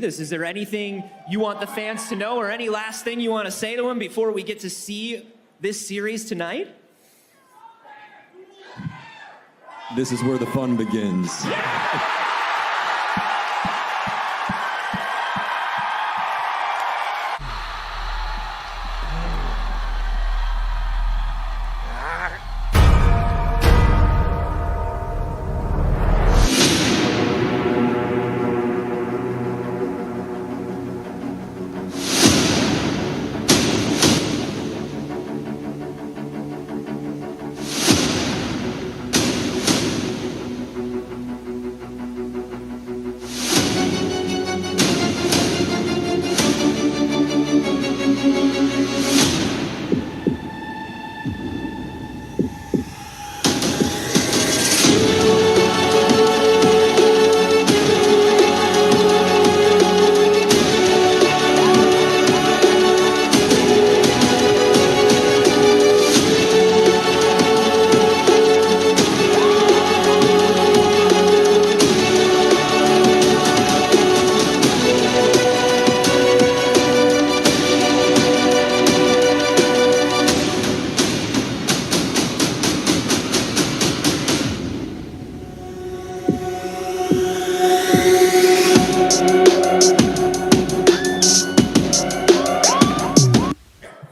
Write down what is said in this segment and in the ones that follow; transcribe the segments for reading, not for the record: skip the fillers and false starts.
this. Is there anything you want the fans to know or any last thing you want to say to them before we get to see this series tonight? This is where the fun begins.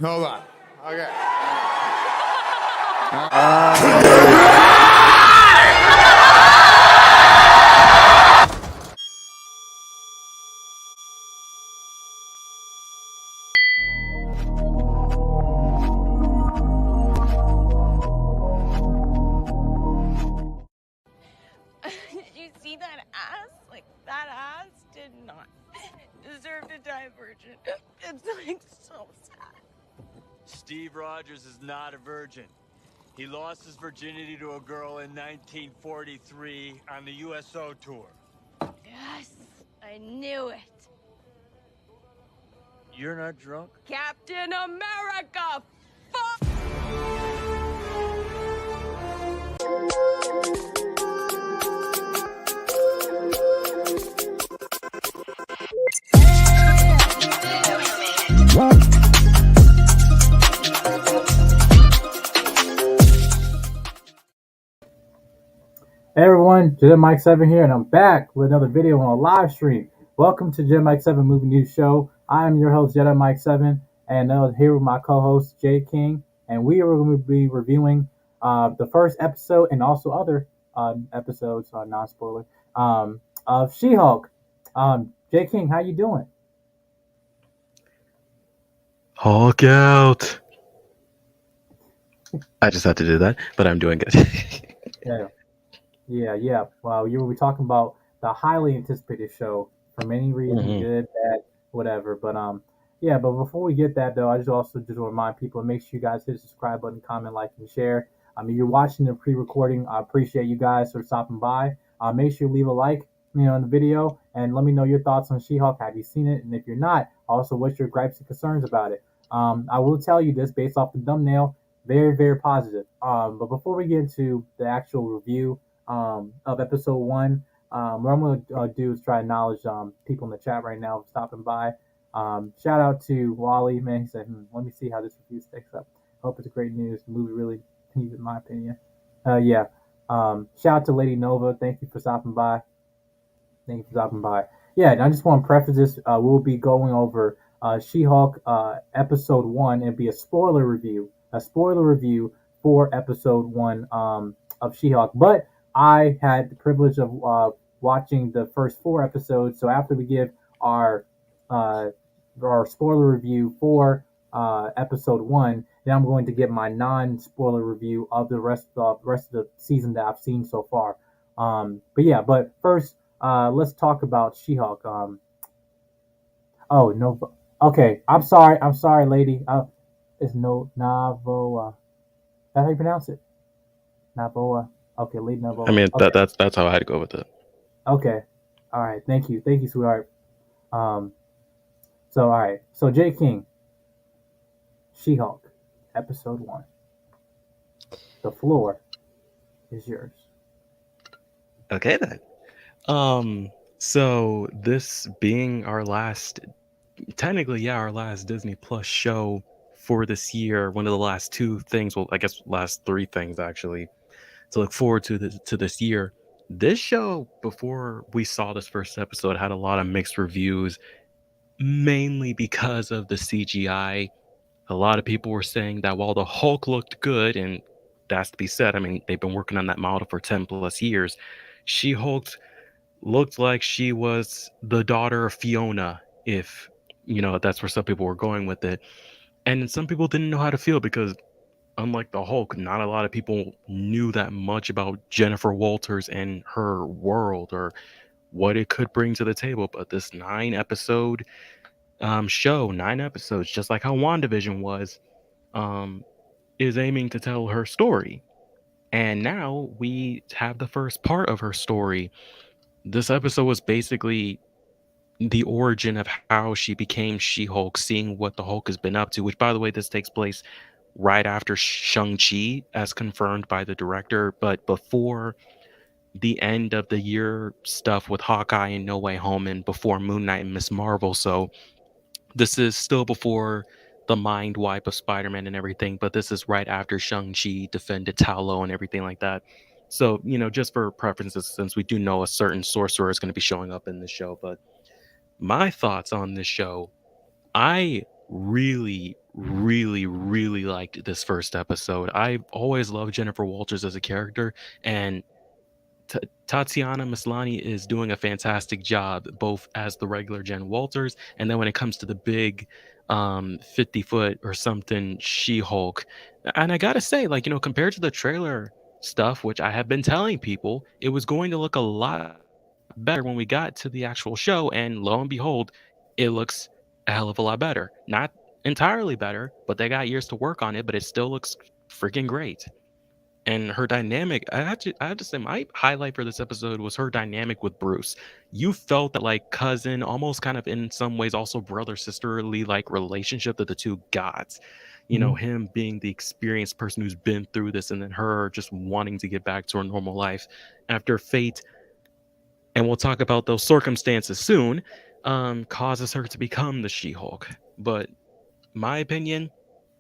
Hold on. Okay. Did you see that ass? Like, that ass did not deserve to die a virgin. It's like so sad. Steve Rogers is not a virgin. He lost his virginity to a girl in 1943 on the USO tour. Yes, I knew it. You're not drunk? Captain America! Fuck! Hey everyone, Jedi Mike 7 here, and I'm back with another video on a live stream. Welcome to Jedi Mike 7 Movie News Show. I am your host, Jedi Mike 7, and here with my co-host, Jay King, and we are going to be reviewing the first episode and also other episodes, non-spoiler, of She-Hulk. Jay King, how you doing? Hulk out. I just had to do that, but I'm doing good. Yeah. Well, you will be talking about the highly anticipated show for many reasons, good, bad, whatever. But but before we get that though, I just want to remind people, make sure you guys hit the subscribe button, comment, like, and share. If you're watching the pre-recording, I appreciate you guys for stopping by. Make sure you leave a like, in the video, and let me know your thoughts on She-Hulk. Have you seen it? And if you're not, also what's your gripes and concerns about it? I will tell you this based off the thumbnail, very, very positive. But before we get into the actual review of episode 1, what I'm going to do is try to acknowledge people in the chat right now stopping by. Shout out to Wally, man. He said, let me see how this review stacks up. Hope it's great news. The movie really needs, in my opinion. Shout out to Lady Nova. Thank you for stopping by. Yeah, and I just want to preface this. We'll be going over She-Hulk episode 1. It'll be a spoiler review for episode 1 of She-Hulk. But I had the privilege of watching the first 4 episodes. So after we give our spoiler review for episode 1, then I'm going to give my non-spoiler review of the rest of the season that I've seen so far. But first, let's talk about She-Hulk. Okay, I'm sorry, lady. It's Navoa. That's how you pronounce it? Navoa. Okay, Lady Navoa. I mean, okay. that's how I had to go with it. Okay. All right. Thank you, sweetheart. So Jay King, She-Hulk, episode 1. The floor is yours. Okay then. So this being our last, technically, yeah, our last Disney Plus show for this year, one of the last two things, well, I guess last three things actually, to look forward to this year. This show, before we saw this first episode, had a lot of mixed reviews, mainly because of the CGI. A lot of people were saying that while the Hulk looked good, and that's to be said, I mean, they've been working on that model for 10 plus years, She-Hulk looked like she was the daughter of Fiona, if that's where some people were going with it. And some people didn't know how to feel because, unlike the Hulk, not a lot of people knew that much about Jennifer Walters and her world or what it could bring to the table. But this 9 episode show, 9 episodes, just like how WandaVision was, um, is aiming to tell her story. And now we have the first part of her story. This episode was basically the origin of how she became She-Hulk, seeing what the Hulk has been up to, which, by the way, this takes place right after Shang-Chi, as confirmed by the director, but before the end of the year stuff with Hawkeye and No Way Home, and before Moon Knight and Miss Marvel. So this is still before the mind wipe of Spider-Man and everything, but this is right after Shang-Chi defended Taolo and everything like that. So, just for preferences, since we do know a certain sorcerer is going to be showing up in this show, but my thoughts on this show, I really, really, really liked this first episode. I've always loved Jennifer Walters as a character, and Tatiana Maslany is doing a fantastic job, both as the regular Jen Walters, and then when it comes to the big 50-foot or something She-Hulk. And I gotta say, compared to the trailer stuff, which I have been telling people, it was going to look a lot better when we got to the actual show, and lo and behold, it looks a hell of a lot better. Not entirely better, but they got years to work on it, but it still looks freaking great. And her dynamic, I have to say, my highlight for this episode was her dynamic with Bruce. You felt that like cousin, almost kind of in some ways also brother sisterly like relationship that the two got. Him being the experienced person who's been through this, and then her just wanting to get back to her normal life after fate, and we'll talk about those circumstances soon, causes her to become the She-Hulk. But my opinion,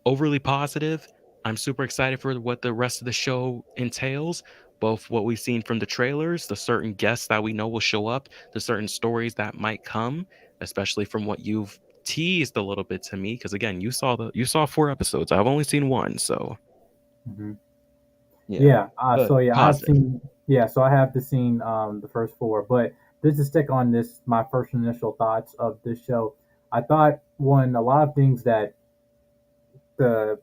overly positive. I'm super excited for what the rest of the show entails, both what we've seen from the trailers, the certain guests that we know will show up, the certain stories that might come, especially from what you've teased a little bit to me. Because again, you saw 4 episodes. I've only seen 1, so Mm-hmm. Yeah. So I have seen the first 4, but just to stick on this, my first initial thoughts of this show, I thought a lot of things that the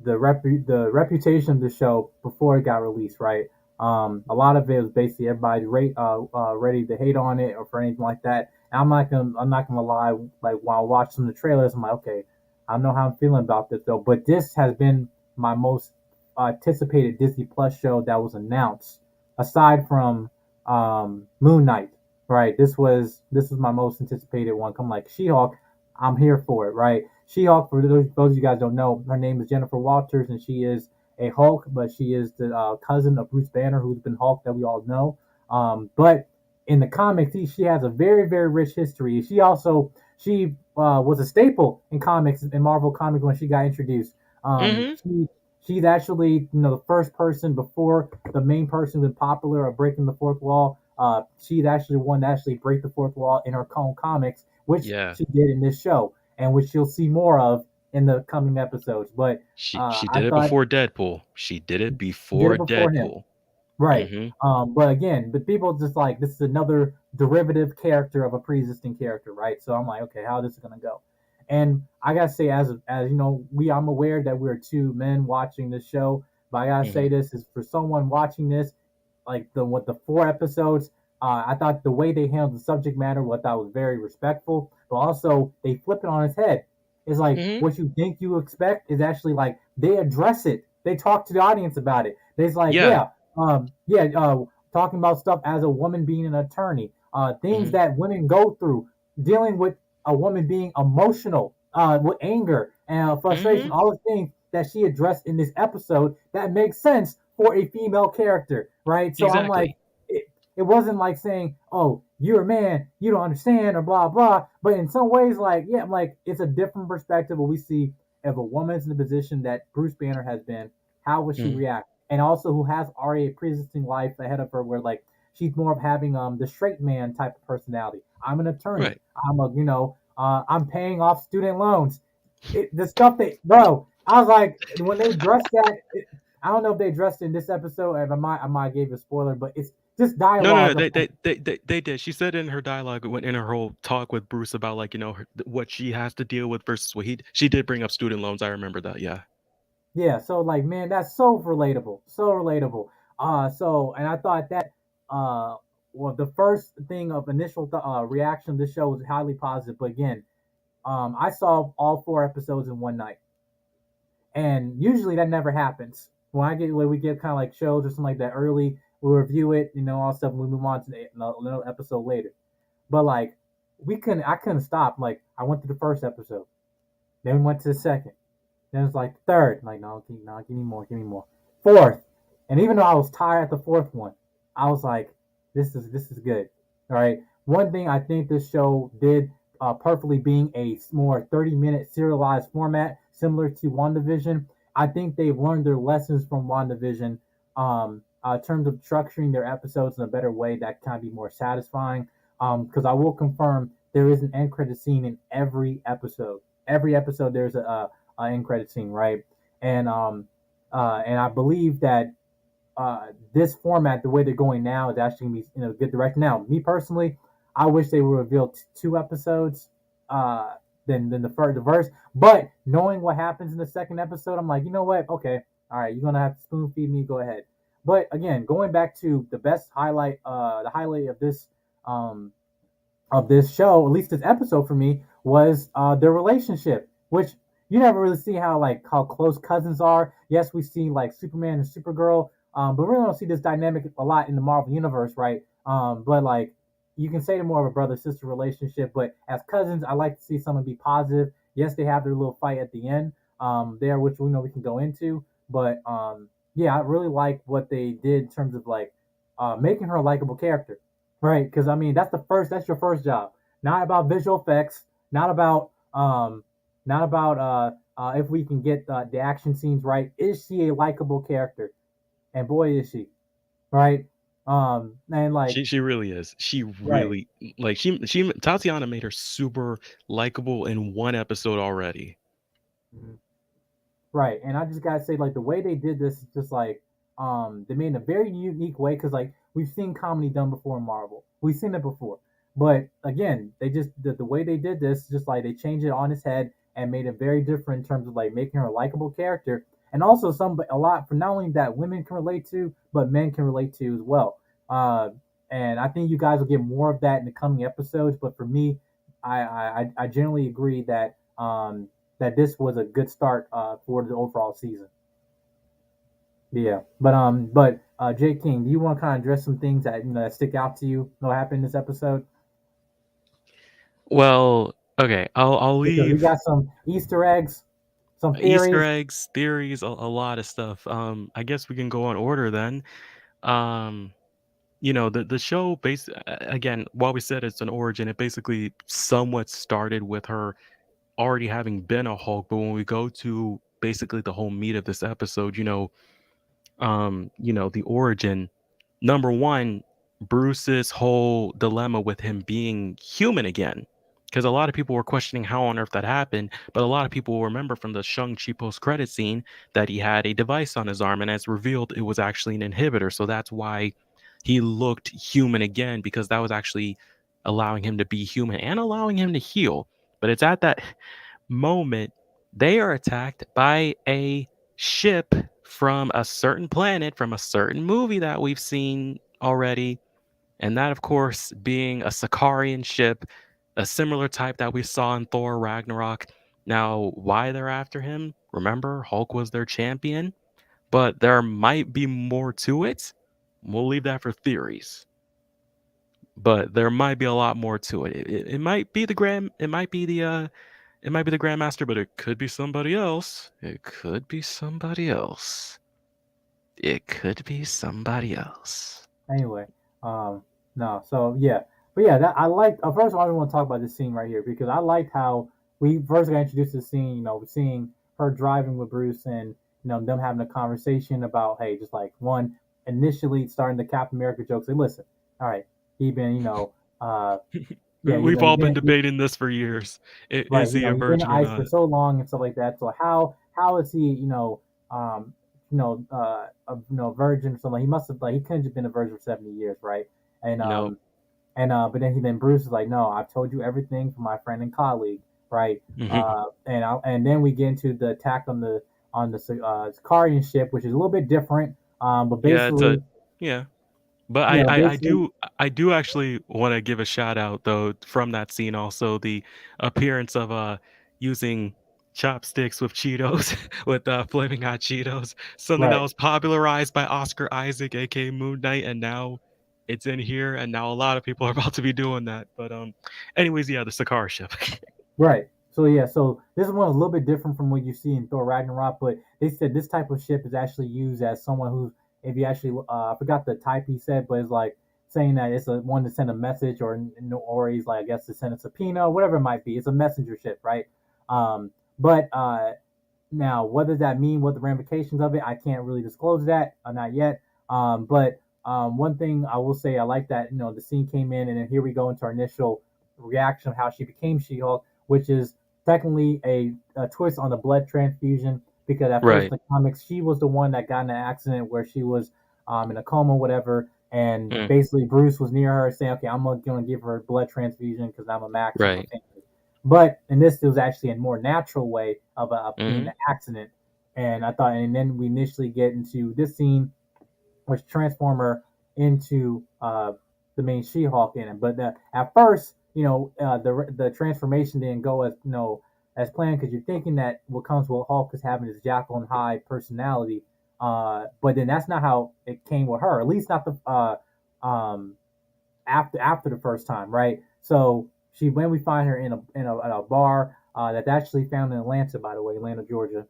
the reputation of the show before it got released, right? A lot of it was basically everybody ready to hate on it or for anything like that. And I'm not gonna lie. Like while I watched some of the trailers, I'm like, okay, I know how I'm feeling about this though. But this has been my most anticipated Disney Plus show that was announced, aside from Moon Knight. Right, this was my most anticipated one. Come like She-Hulk, I'm here for it. Right, She-Hulk, for those of you guys don't know, her name is Jennifer Walters, and she is a Hulk, but she is the cousin of Bruce Banner, who's been Hulk that we all know. But in the comics, she has a very, very rich history. She was a staple in comics, in Marvel Comics, when she got introduced. She's actually the first person before the main person who's been popular of breaking the fourth wall. She's actually one to actually break the fourth wall in her own comics, which she did in this show, and which you'll see more of in the coming episodes. But she did it before Deadpool. She did it before Deadpool. Right. But again, but people just like, this is another derivative character of a pre-existing character, right? So I'm like, okay, how is this gonna go? And I gotta say, as you know, I'm aware that we're 2 men watching this show, but I gotta say this is for someone watching this, like the 4 episodes. I thought the way they handled the subject matter, what I thought was very respectful, but also they flip it on its head. It's like what you think you expect is actually like they address it. They talk to the audience about it. It's like talking about stuff as a woman being an attorney, things that women go through, dealing with a woman being emotional, with anger and frustration, all the things that she addressed in this episode that makes sense for a female character, right? So I'm like, it wasn't like saying, oh, you're a man, you don't understand, or blah blah. But in some ways, like, yeah, like it's a different perspective. But we see if a woman's in the position that Bruce Banner has been, how would she Mm, react? And also, who has already a pre-existing life ahead of her, where like she's more of having the straight man type of personality. I'm an attorney. right. I'm a I'm paying off student loans. The stuff that, bro, I was like, when they addressed that, I don't know if they addressed it in this episode. If I might gave a spoiler, but it's just No, no, no. dialogue of They did. She said in her dialogue, in her whole talk with Bruce about like what she has to deal with versus what he. She did bring up student loans. I remember that. Yeah. yeah. So like, man, that's so relatable, so relatable. And I thought that uh, well, the first thing of initial reaction to this show was highly positive. But again, I saw all 4 episodes in one night. And usually that never happens. When we get kind of like shows or something like that early, we review it, all stuff, and we move on to another episode later. But like I couldn't stop. Like I went to the first episode, then we went to the second, then it's like third. Like no, give me more, give me more. Fourth, and even though I was tired at the fourth one, I was like, this is good. All right. One thing I think this show did perfectly, being a more 30-minute serialized format similar to WandaVision. I think they've learned their lessons from WandaVision in terms of structuring their episodes in a better way that can be more satisfying. Because I will confirm there is an end credit scene in every episode. Every episode there's a end credit scene, right? And I believe that this format, the way they're going now, is actually gonna be in a good direction. Now, me personally, I wish they would reveal 2 episodes uh, than the first. But knowing what happens in the second episode, I'm like, you know what? Okay, all right, you're gonna have to spoon feed me. Go ahead. But again, going back to the best highlight, the highlight um, of this show, at least this episode for me, was their relationship, which you never really see how close cousins are. Yes, we see like Superman and Supergirl, but we really don't see this dynamic a lot in the Marvel universe, right? But like you can say they're more of a brother sister relationship, but as cousins, I like to see someone be positive. Yes, they have their little fight at the end there, which we know we can go into, but yeah, I really like what they did in terms of like making her a likable character. Right, because I mean that's your first job. Not about visual effects, not about if we can get the action scenes right. Is she a likable character? And boy is she, right? And like She really is. She right. really like she Tatiana made her super likable in one episode already. Mhm. Right, and I just gotta say, like the way they did this is just like they made it in a very unique way because like we've seen comedy done before in Marvel, we've seen it before, but again, they just the way they did this, just like they changed it on its head and made it very different in terms of like making her a likable character, and also a lot for not only that women can relate to, but men can relate to as well. Uh, and I think you guys will get more of that in the coming episodes. But for me, I generally agree that this was a good start for the overall season. Yeah, but Jay King, do you want to kind of address some things that that stick out to you? What happened in this episode? Well, okay, I'll Because we leave got some Easter eggs, some Easter theories. eggs, theories, a lot of stuff. I guess we can go on order then. Um, the show again, while we said it's an origin, it basically somewhat started with her already having been a Hulk, but when we go to basically the whole meat of this episode, the origin, number one, Bruce's whole dilemma with him being human again. Because a lot of people were questioning how on earth that happened, but a lot of people will remember from the Shang-Chi post-credit scene that he had a device on his arm, and as revealed, it was actually an inhibitor. So that's why he looked human again, because that was actually allowing him to be human and allowing him to heal. But it's at that moment they are attacked by a ship from a certain planet, from a certain movie that we've seen already. And that, of course, being a Sakarian ship, a similar type that we saw in Thor Ragnarok. Now, why they're after him? Remember, Hulk was their champion, but there might be more to it. We'll leave that for theories. But there might be a lot more to it. It might be the it might be the Grandmaster, but it could be somebody else. It could be somebody else. It could be somebody else. Anyway, no, so yeah, But yeah, that I like. First of all, I want to talk about this scene right here because I liked how we first got introduced to the scene. You know, seeing her driving with Bruce and them having a conversation about hey, just like one initially starting the Captain America jokes. Say, listen, all right, he been yeah, We've all been he, debating this for years. right, Is he a he's been in virgin or ice for not? so long and stuff like that. So how is he um virgin or something? He must have he couldn't have been a virgin for 70 years, right? And No. but then Bruce is like, no, I've told you everything from my friend and colleague, right? Mhm. And then we get into the attack on the Sicarian ship, which is a little bit different. But Yeah, it's a basically, yeah. But yeah, I basically, do actually want to give a shout out though from that scene also the appearance of using chopsticks with Cheetos with flaming hot Cheetos, something that right, was popularized by Oscar Isaac, aka Moon Knight, and now it's in here, and now a lot of people are about to be doing that. But anyways, yeah, the Sakara ship. right. So yeah, so this one is a little bit different from what you see in Thor Ragnarok, but they said this type of ship is actually used as someone who's, if you actually, I forgot the type he said, but it's like saying that it's a one to send a message, or he's like, I guess to send a subpoena, whatever it might be. It's a messenger ship, right? But now, what does that mean? What the ramifications of it? I can't really disclose that, not yet. But one thing I will say, I like that the scene came in, and then here we go into our initial reaction of how she became She-Hulk, which is technically a twist on the blood transfusion because at first Right. in the comics she was the one that got in an accident where she was in a coma, whatever, and Mm, basically Bruce was near her saying, "Okay, I'm gonna give her a blood transfusion because I'm a Max and my right. family." But in this, it was actually a more natural way of being Hmm. an accident. And I thought, and then we initially get into this scene, which transform her into the main She-Hulk in it. But at first, the transformation didn't go as as planned because you're thinking that what comes with Hulk is having this Jekyll and Hyde personality. But then that's not how it came with her. At least not the after the first time, right? So she when we find her in a bar that's actually found in Atlanta, by the way, Atlanta, Georgia.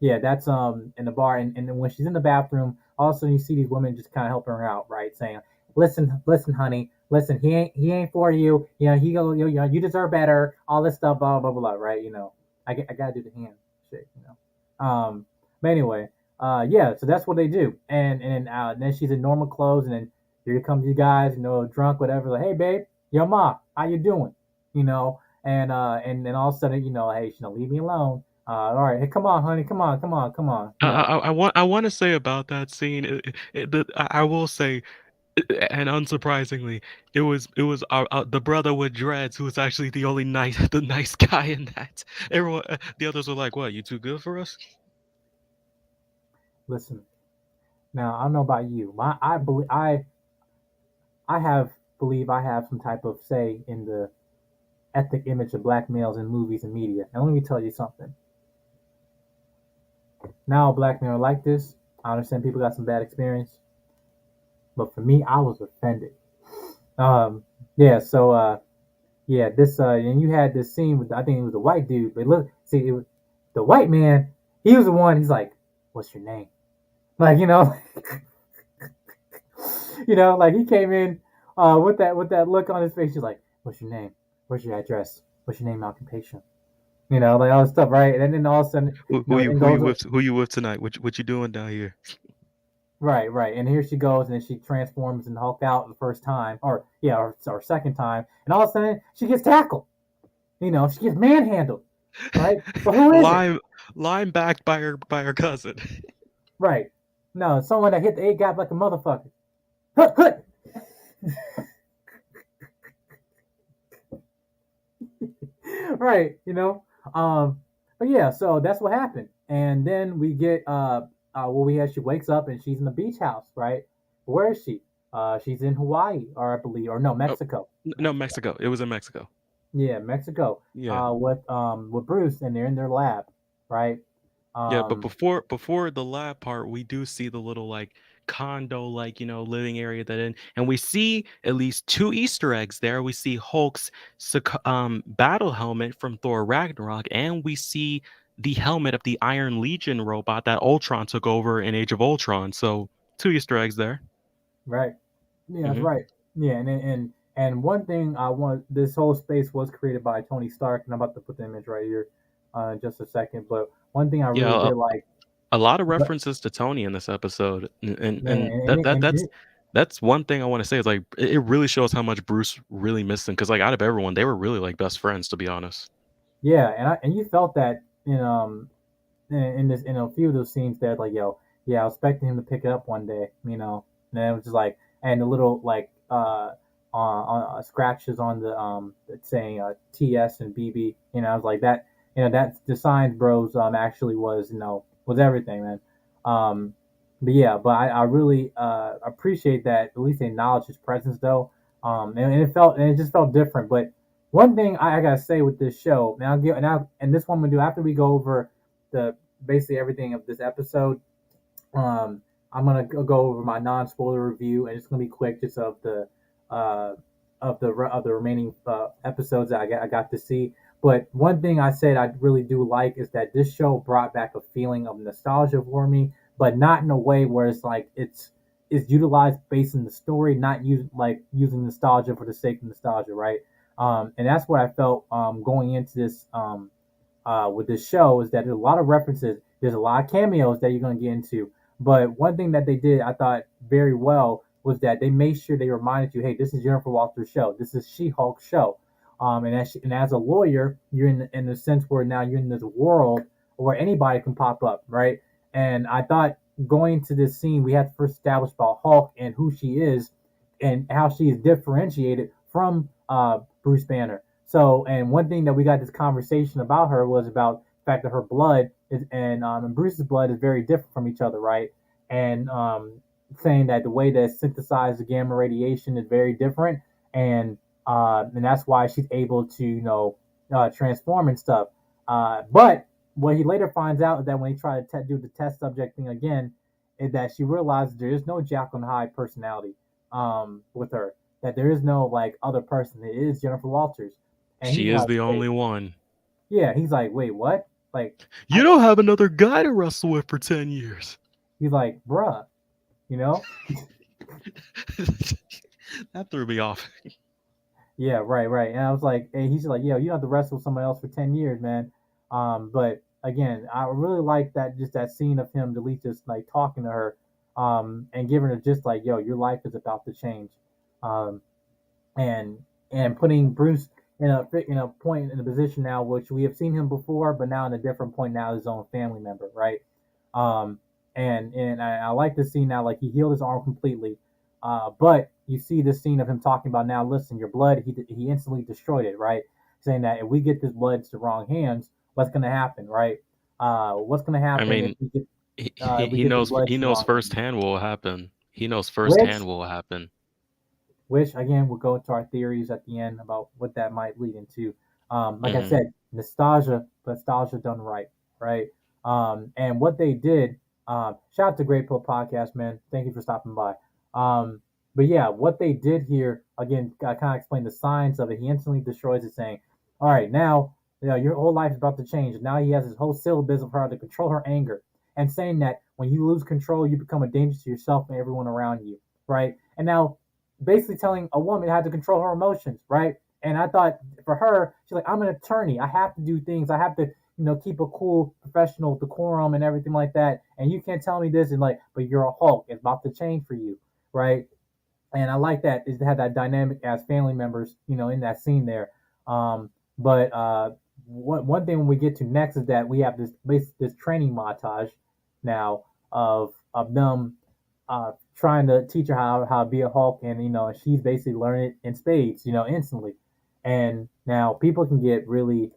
Yeah, that's in the bar, and then when she's in the bathroom, all of a sudden you see these women just kind of helping her out, right? Saying, listen, honey, listen, he ain't for you. You deserve better. All this stuff, blah blah blah, right? I gotta do the hand shake. But anyway, yeah, so that's what they do, and then she's in normal clothes, and then here comes you guys, drunk, whatever. Like, hey, babe, yo, ma, how you doing? And then all of a sudden, hey, leave me alone. All right, hey, come on, honey, come on, come on, come on. I want to say about that scene. I will say, and unsurprisingly, it was the brother with dreads who was actually the only nice the nice guy in that. Everyone, the others were like, "What? You too good for us?" Listen, now I don't know about you. I believe I have some type of say in the ethnic image of black males in movies and media. And let me tell you something. Now, black men are like this. I understand people got some bad experience, but for me, I was offended. Yeah. So, yeah, this and you had this scene with I think it was a white dude, but look, see, it was the white man. He was the one. He's like, "What's your name?" Like like he came in with that look on his face. He's like, "What's your name? Where's your address? What's your name, occupation?" Like all this stuff, right? And then all of a sudden, it goes Who you with tonight? What you doing down here? right, right. And here she goes, and then she transforms and Hulk out the first time, or yeah, or second time, and all of a sudden she gets tackled. She gets manhandled, right? But who is it? Lime backed by her cousin. Right. No, it's someone that hit the eight gap like a motherfucker. Hut, hut. Right. But yeah, so that's what happened, and then we get she wakes up and she's in the beach house, right? Where is she? She's in Hawaii, or I believe, or no, Oh, Mexico. no, Mexico. It was in Mexico. Yeah, Mexico. Yeah. With Bruce, and they're in their lab, right? Yeah, but Um, before the lab part, we do see the little like condo like living area that in, and we see at least two Easter eggs there. We see Hulk's battle helmet from Thor Ragnarok, and we see the helmet of the Iron Legion robot that Ultron took over in Age of Ultron. So two Easter eggs there. right. Yeah, that's Hmm. right. Yeah, And one thing I want, this whole space was created by Tony Stark, and I'm about to put the image right here in just a second. But one thing I really Yeah, did like, a lot of but references to Tony in this episode, man, and that's one thing I want to say is like it really shows how much Bruce really missed him because like out of everyone, they were really like best friends to be honest. yeah, and you felt that in this in a few of those scenes there, like yo, yeah, I was expecting him to pick it up one day, and it was just like, and the little like scratches on the saying TS and BB, I was like that, that the Science Bros actually was was everything, man. But yeah, but I really appreciate that at least they acknowledge his presence though, and it just felt different. But one thing I gotta say with this show, and this one we do after we go over the basically everything of this episode. I'm gonna go over my non-spoiler review, and it's gonna be quick, just uh, of the remaining episodes that I got to see. But one thing I said I really do like is that this show brought back a feeling of nostalgia for me, but not in a way where it's like it's utilized based in the story, not using nostalgia for the sake of nostalgia, right? And that's what I felt going into this with this show is that there's a lot of references. There's a lot of cameos that you're going to get into. But one thing that they did, I thought very well, was that they made sure they reminded you, hey, this is Jennifer Walters' show. This is She-Hulk's show. And as a lawyer, you're in the sense where now you're in this world where anybody can pop up, right? And I thought going to this scene, we had to first establish about Hulk and who she is and how she is differentiated from Bruce Banner. So, and one thing that we got this conversation about her was about the fact that her blood is and Bruce's blood is very different from each other, right? And saying that the way that synthesized the gamma radiation is very different, and that's why she's able to transform and stuff. But what he later finds out is that when he tried to do the test subject thing again, is that she realizes there is no Jekyll and Hyde personality with her. That there is no like other person. It is Jennifer Walters. And She he's is like, the wait, only one. yeah, he's like, wait, what? Like, You don't have another guy to wrestle with for 10 years. he's like, bruh, you know? That threw me off. Yeah, right. And I was like, hey, he's like, yo, you don't have to wrestle with somebody else for 10 years, man. But again, I really like that, just that scene of him, at least just like talking to her, and giving her just like, yo, your life is about to change. Um, and putting Bruce in a position now which we have seen him before, but now in a different point now his own family member, right? Um, and I like to see now like he healed his arm completely, but you see this scene of him talking about now. Listen, your blood, he instantly destroyed it, right? Saying that if we get this blood into the wrong hands, what's gonna happen, right? What's gonna I happen if mean, we get he knows firsthand what will happen. He knows which firsthand what will happen. which again we'll go into our theories at the end about what that might lead into. Like I Hmm. said, nostalgia done right, right? And what they did, shout out to Great Pill Podcast, man. Thank you for stopping by. But yeah, what they did here, again, I kind of explained the science of it. He instantly destroys it, saying, all right, now your whole life is about to change. And now he has his whole syllabus of how to control her anger, and saying that when you lose control, you become a danger to yourself and everyone around you, right? And now basically telling a woman how to control her emotions, right? And I thought for her, she's like, I'm an attorney. I have to do things. I have to, keep a cool professional decorum and everything like that. And you can't tell me this and like, but you're a Hulk. It's about to change for you, right? And I like that is to have that dynamic as family members, in that scene there. But one thing when we get to next is that we have this training montage now of them trying to teach her how to be a Hulk, and she's basically learning it in spades, instantly. And now people can get really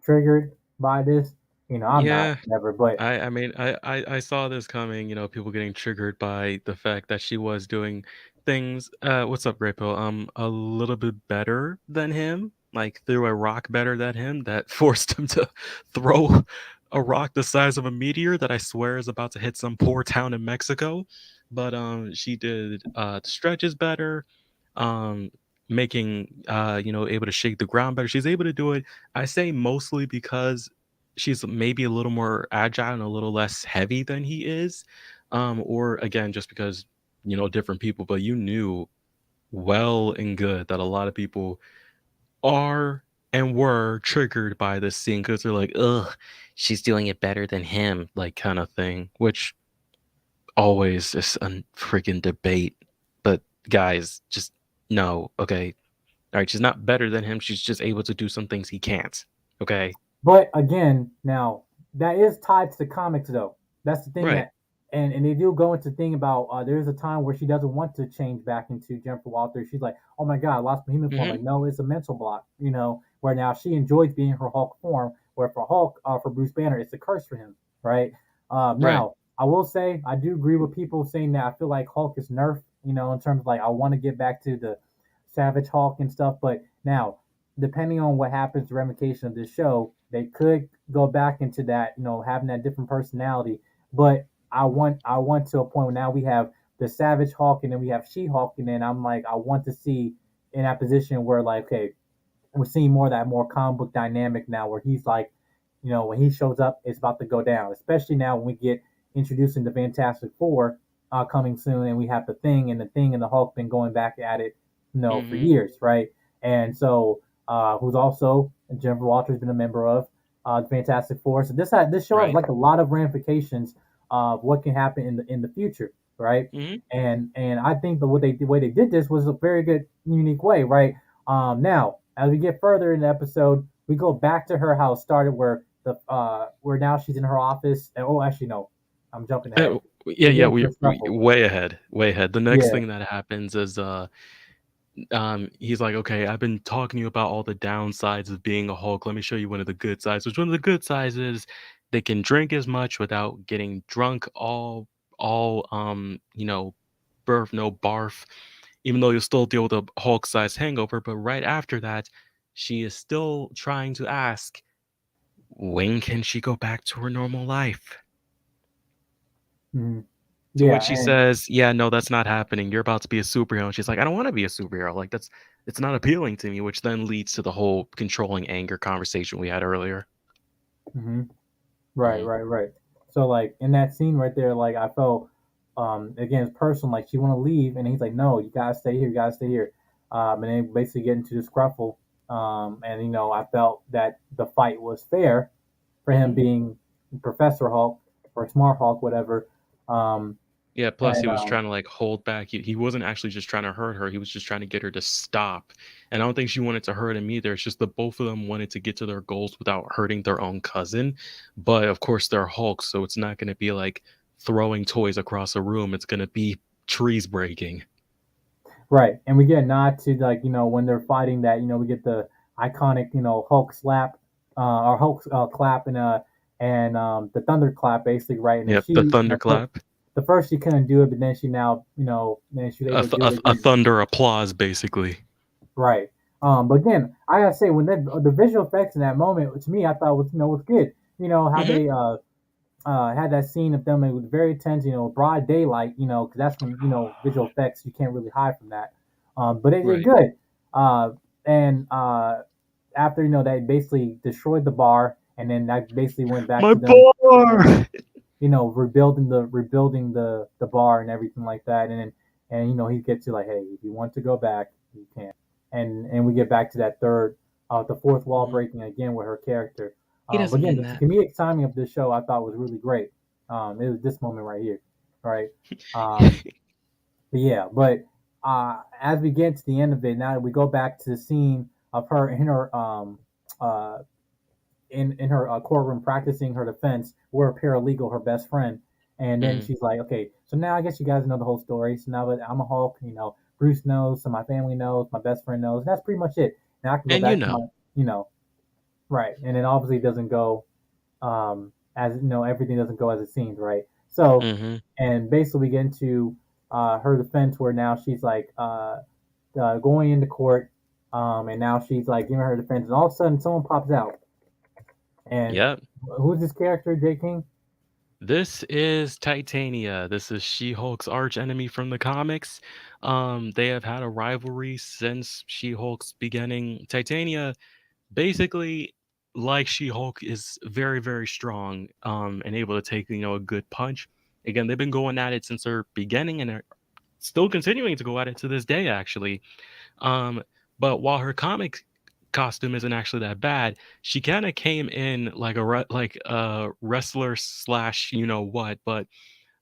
triggered by this. I'm not Yeah, never, but I mean, I saw this coming, people getting triggered by the fact that she was doing things, what's up, Grapo? A little bit better than him, like threw a rock better than him that forced him to throw a rock the size of a meteor that I swear is about to hit some poor town in Mexico. But she did the stretches better, um, making able to shake the ground better. She's able to do it. I say mostly because she's maybe a little more agile and a little less heavy than he is, or again just because different people. But you knew well and good that a lot of people are and were triggered by this scene because they're like, ugh, she's doing it better than him, like kind of thing, which always is a freaking debate. But guys, just no, okay. All right, she's not better than him. She's just able to do some things he can't. Okay. But again, now that is tied to the comics, though. That's the thing Right. that, and they do go into the thing about there's a time where she doesn't want to change back into Jennifer Walters. She's like, oh my god, I lost my human form. Hmm. Like, no, it's a mental block. Where now she enjoys being her Hulk form. Where for Hulk, for Bruce Banner, it's a curse for him, right? Right. Now I will say I do agree with people saying that I feel like Hulk is nerfed. In terms of like I want to get back to the Savage Hulk and stuff, but now depending on what happens, the ramification of this show, they could go back into that, having that different personality. But I want to a point where now we have the Savage Hulk and then we have She Hulk, and then I'm like, I want to see in that position where like, okay, we're seeing more of that more comic book dynamic now, where he's like, when he shows up, it's about to go down. Especially now when we get introduced into Fantastic Four coming soon, and we have the Thing and the Hulk been going back at it, for Hmm. years, right? And so, who's also Jennifer Walters been a member of the Fantastic Four. So this show has Right. like a lot of ramifications of what can happen in the future, right? Hmm. And I think the way they did this was a very good, unique way, right? Now as we get further in the episode, we go back to her how it started, where now she's in her office. And, oh, actually, no, I'm jumping ahead. Yeah, We yeah, get into we, the we scuffle. way ahead, way ahead. The next Yeah. thing that happens is he's like, okay, I've been talking to you about all the downsides of being a Hulk. Let me show you one of the good sides. Which one of the good sides is they can drink as much without getting drunk. All birth no barf. Even though you'll still deal with a Hulk-sized hangover, but right after that, she is still trying to ask, when can she go back to her normal life? Mhm. To Yeah, which she and says, "Yeah, no, that's not happening. You're about to be a superhero." And she's like, "I don't want to be a superhero. Like it's not appealing to me." Which then leads to the whole controlling anger conversation we had earlier. mhm. Right, Hmm. right, right. So like in that scene right there, like I felt again it's personal, like she wanna leave and he's like, no, you gotta stay here, you gotta stay here. And then basically get into this scruffle. And I felt that the fight was fair for him being Professor Hulk or Smart Hulk, whatever. Um Yeah. Plus, he and was trying to like hold back. He wasn't actually just trying to hurt her. He was just trying to get her to stop. And I don't think she wanted to hurt him either. It's just the both of them wanted to get to their goals without hurting their own cousin. But of course, they're Hulk, so it's not going to be like throwing toys across a room. It's going to be trees breaking. Right, and we get a nod to like when they're fighting that we get the iconic Hulk slap, or Hulk clap and the thunder clap basically, right? And then Yep, she the thunderclap. the first she couldn't do it, but then she now then she's able to do it A again. thunder applause, basically. Right. But again, I gotta say when the visual effects in that moment to me I thought was good. How Hmm. they had that scene of them. It was very tense, broad daylight, because that's when visual effects you can't really hide from that. But they did Right. good. And after they basically destroyed the bar, and then that basically went back My to them, bar. rebuilding the bar and everything like that. And he gets to like, hey, if you want to go back, you can. And we get back to that the fourth wall Mhm. breaking again with her character. He But doesn't again, mean the that. comedic timing of this show I thought was really great. It was this moment right here, right? Um, but yeah, but as we get to the end of it, now we go back to the scene of her uh, in her courtroom practicing her defense. We're a paralegal, her best friend, and then Mhm. she's like, okay, so now I guess you guys know the whole story. So now that I'm a Hulk, Bruce knows, so my family knows, my best friend knows. And that's pretty much it. Now I can go And you back to my, know. you know, right. And then obviously it doesn't go as everything doesn't go as it seems, right? So, Mhm. and basically we get into her defense where now she's like going into court, and now she's like giving her defense, and all of a sudden someone pops out, and Yep. who's this character, J King? This is Titania. This is She-Hulk's arch enemy from the comics. They have had a rivalry since She-Hulk's beginning. Titania, basically, like She-Hulk, is very, very strong, and able to take a good punch. Again, they've been going at it since their beginning, and still continuing to go at it to this day, actually. But while her comic costume isn't actually that bad, she kind of came in like a wrestler slash you know what. But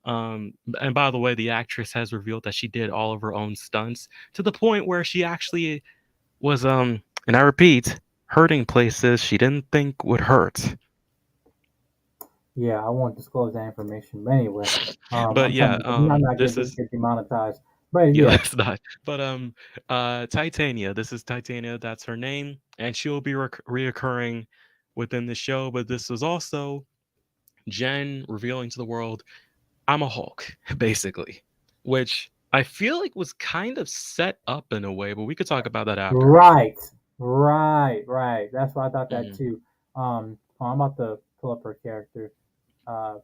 and by the way, the actress has revealed that she did all of her own stunts to the point where she actually was and I repeat, hurting places she didn't think would hurt. Yeah, I won't disclose that information. But anyway, But I'm yeah, telling you, I'm not this getting is get demonetized. But yeah, yeah, that's not. But Titania. This is Titania. That's her name, and she'll be reoccurring within the show. But this was also Jen revealing to the world, "I'm a Hulk," basically, which I feel like was kind of set up in a way. But we could talk about that after. right, right. That's why I thought that Mhm. too. I'm about to pull up her character, uh,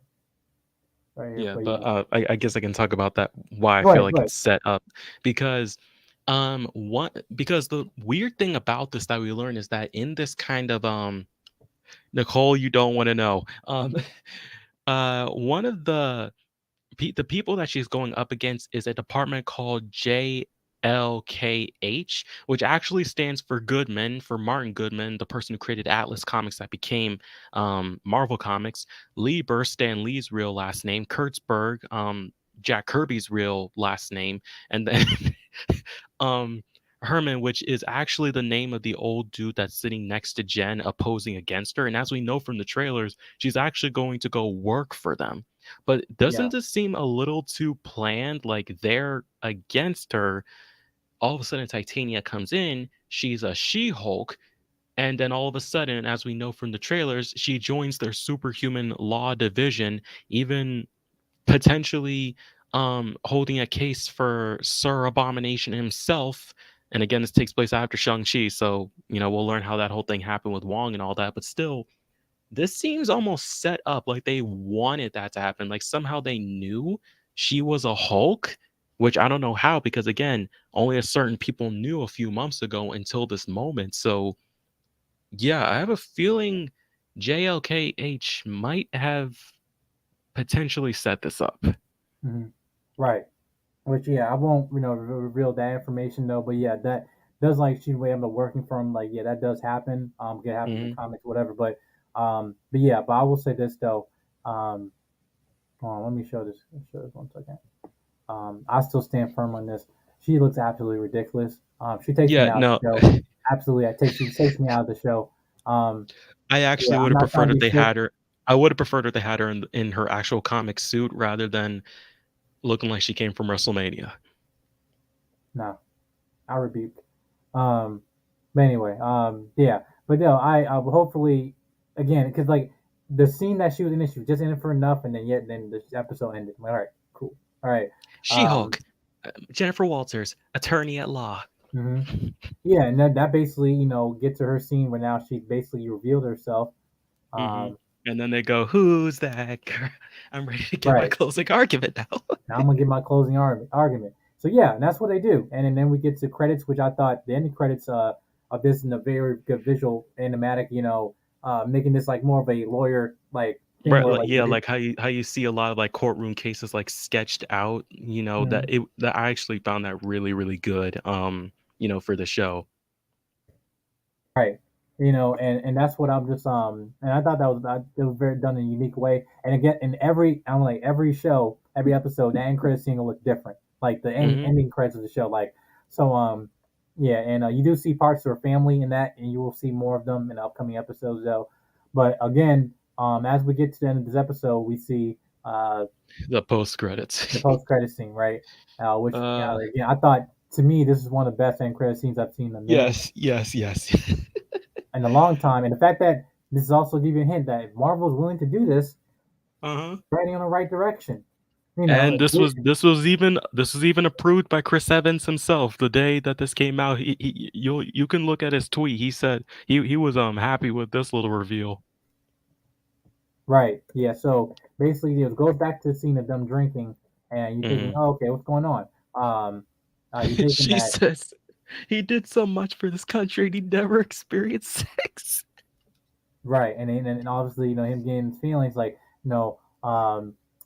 right here. Yeah, But but yeah, I guess I can talk about that. Why I go feel ahead, like go ahead. it's set up, because because the weird thing about this that we learn is that in this kind of Nicole, you don't want to know. One of the people that she's going up against is a department called JLKH, which actually stands for Goodman, for Martin Goodman, the person who created Atlas Comics that became Marvel Comics. Lieber, Stan Lee's real last name. Kurtzberg, Jack Kirby's real last name, and then um Herman, which is actually the name of the old dude that's sitting next to Jen opposing against her. And as we know from the trailers, she's actually going to go work for them. But Yeah, doesn't this seem a little too planned? Like they're against her. All of a sudden, Titania comes in. She's a She-Hulk. And then all of a sudden, as we know from the trailers, she joins their superhuman law division, even potentially holding a case for Sir Abomination himself. And again, this takes place after Shang-Chi. So, we'll learn how that whole thing happened with Wong and all that. But still, this seems almost set up like they wanted that to happen. Like somehow they knew she was a Hulk, which I don't know how, because again, only a certain people knew a few months ago until this moment. So yeah, I have a feeling JLKH might have potentially set this up. hmm right. Which yeah, I won't reveal that information though. But yeah, that does like she's way able working from like yeah, that does happen. It happens in Hmm. comics, whatever. But yeah, but I will say this though. Um, hold on, let me show this 1 second. I still stand firm on this. She looks absolutely ridiculous. She takes me Yeah, out of no, the show. Absolutely, she takes me out of the show. Um, I yeah, actually would I'm have not trying preferred to if be they slick. had her. I would have preferred if they had her in her actual comic suit rather than looking like she came from WrestleMania. No, I rebuke. Um, but anyway, yeah. But no, I will hopefully again because like the scene that she was just in it for enough, and then the episode ended. I'm like, all right, cool. All right. Um, She-Hulk, Jennifer Walters, attorney at law. hmm Yeah, and that basically gets to her scene where now she basically revealed herself. Hmm. Um, And then they go, "Who's that girl?" I'm ready to get my right. closing argument now. Now I'm gonna get my closing argument. So yeah, and that's what they do. And then we get to credits, which I thought the ending credits of this in a very good visual animatic, making this like more of a lawyer like thing Right, where like, like yeah, like how you see a lot of like courtroom cases like sketched out. Mhm. That I actually found that really really good. For the show. Right. And that's what I'm just and I thought it was very done in a unique way. And again, in I'm like every show, every episode, the end credits scene will look different. Like the Hmm. ending credits of the show, like so yeah, and you do see parts of her family in that, and you will see more of them in upcoming episodes though. But again, as we get to the end of this episode, we see The post the credits. post credit scene, right? Which uh, again, I thought to me this is one of the best end credit scenes I've seen in a minute yes. in a long time. And the fact that this is also giving a hint that if Marvel is willing to do this, Uh-huh. we're heading in the right direction. And If this was even approved by Chris Evans himself the day that this came out. You can look at his tweet. He said he was happy with this little reveal. right, yeah. So basically, it goes back to the scene of them drinking, and you're thinking, Hmm. oh, okay, what's going on? You're thinking She that says he did so much for this country and he never experienced sex. right, and obviously, him getting his feelings like,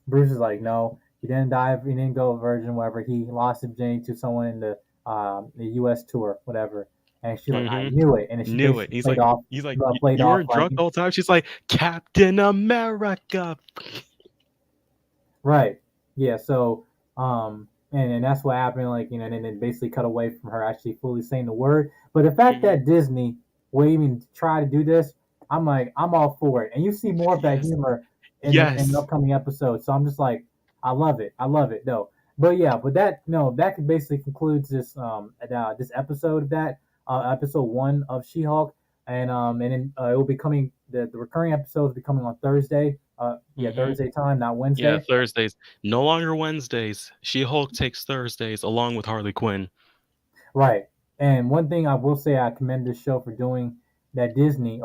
Bruce is like, no, He didn't die. He didn't go virgin. Whatever. He lost his virginity to someone in the U.S. tour, whatever. And she's like, I Mm-hmm. knew it. And then she Knew it. basically He's like, played you off weren't like, drunk the whole time. She's like, Captain America. right. Yeah. So, and that's what happened. Like, and then basically cut away from her actually fully saying the word. But the fact that Disney will even try to do this, I'm like, I'm all for it. And you see more of that humor in the upcoming episodes. So I'm just like, I love it. I love it though. But yeah, but that basically concludes this this episode of that episode 1 of She-Hulk, and then it will be coming. The recurring episodes will be coming on Thursday. Thursday time, not Wednesday. Yeah, Thursdays. No longer Wednesdays. She-Hulk takes Thursdays along with Harley Quinn. Right. And one thing I will say I commend this show for doing that Disney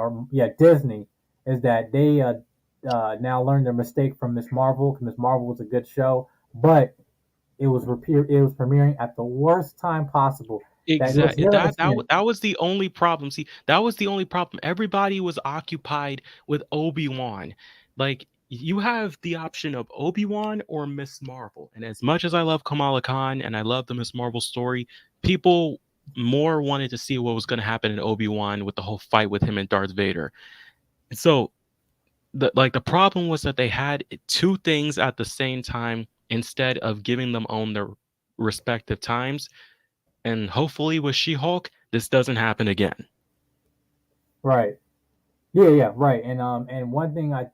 is that they now learned their mistake from Miss Marvel, because Miss Marvel was a good show, but it was premiering at the worst time possible. Exactly. That was the only problem. See, that was the only problem. Everybody was occupied with Obi-Wan. Like, you have the option of Obi-Wan or Miss Marvel. And as much as I love Kamala Khan and I love the Miss Marvel story, people more wanted to see what was going to happen in Obi-Wan with the whole fight with him and Darth Vader. And so the problem was that they had 2 things at the same time instead of giving them on their respective times. And hopefully with She-Hulk, this doesn't happen again. Right. Yeah, right. And one thing I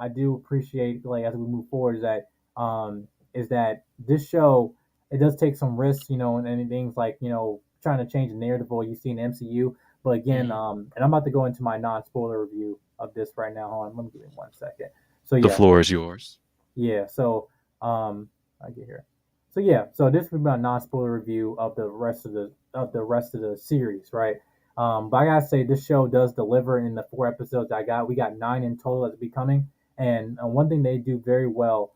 do appreciate, like, as we move forward, is that this show, it does take some risks, and things like, trying to change the narrative of what you see in the MCU. But again, and I'm about to go into my non-spoiler review of this right now. Hold on, let me give me 1 second. So The floor is yours. Yeah. So I get here. So yeah. So this will be my non-spoiler review of the rest of the series, right? But I gotta say, this show does deliver in the 4 episodes I got. We got 9 in total that's becoming. And one thing they do very well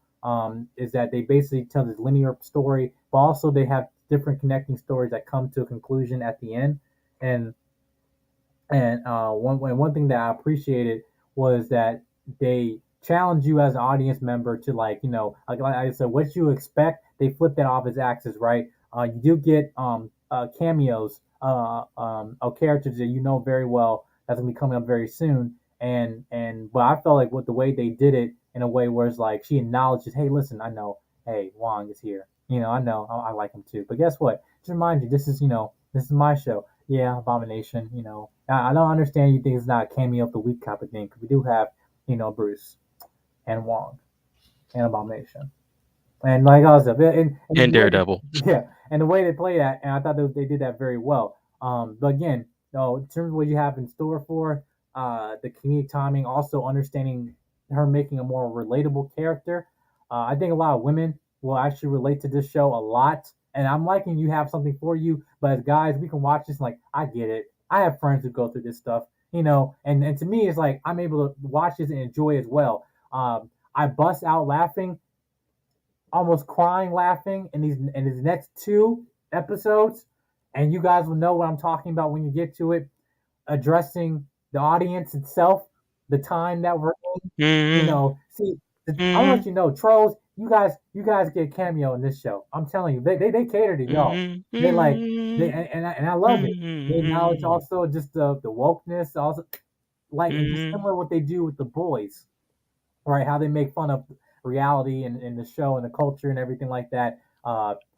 is that they basically tell this linear story, but also they have different connecting stories that come to a conclusion at the end. And one thing that I appreciated was that they challenge you as an audience member to, like I said, what you expect. They flip that off its axis, right? You do get cameos of characters that very well that's gonna be coming up very soon. But I felt like with the way they did it in a way where it's like she acknowledges, hey, listen, I know, hey, Wong is here. I know I like him too. But guess what? Just remind you, this is my show. Yeah, Abomination. I don't understand you think it's not a cameo of the week type of thing, because we do have Bruce and Wong and Abomination. And like I said, and Daredevil. Yeah, and the way they play that, and I thought they did that very well. But again, in terms of what you have in store for the comedic timing, also understanding her making a more relatable character. I think a lot of women will actually relate to this show a lot. And I'm liking you have something for you, but as guys, we can watch this like, I get it. I have friends who go through this stuff, and to me, it's like I'm able to watch this and enjoy as well. I bust out laughing, almost crying laughing in these next 2 episodes, and you guys will know what I'm talking about when you get to it, addressing the audience itself, the time that we're in. I don't want you to know, trolls, you guys get a cameo in this show. I'm telling you, they cater to y'all. And I love it. They acknowledge also just the wokeness, also like and just similar what they do with The Boys, right? How they make fun of reality and the show and the culture and everything like that.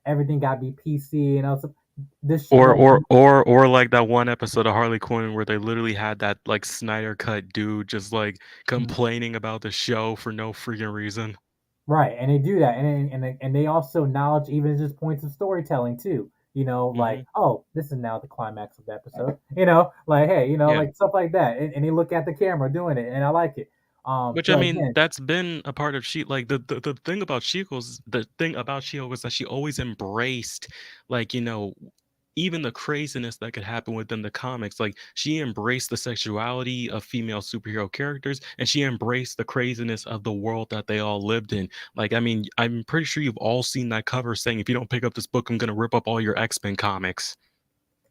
Everything got to be PC and also this show, or like that one episode of Harley Quinn where they literally had that like Snyder cut dude just like complaining about the show for no freaking reason. Right, and they do that, and they also acknowledge even just points of storytelling too. Like, oh, this is now the climax of the episode. Like, hey, like stuff like that, and they look at the camera doing it, and I like it. Which I mean, that's been a part of like the thing about She-Hulk was that she always embraced, like, even the craziness that could happen within the comics. Like, she embraced the sexuality of female superhero characters, and she embraced the craziness of the world that they all lived in. Like, I mean, I'm pretty sure you've all seen that cover saying, if you don't pick up this book, I'm gonna rip up all your X-Men comics.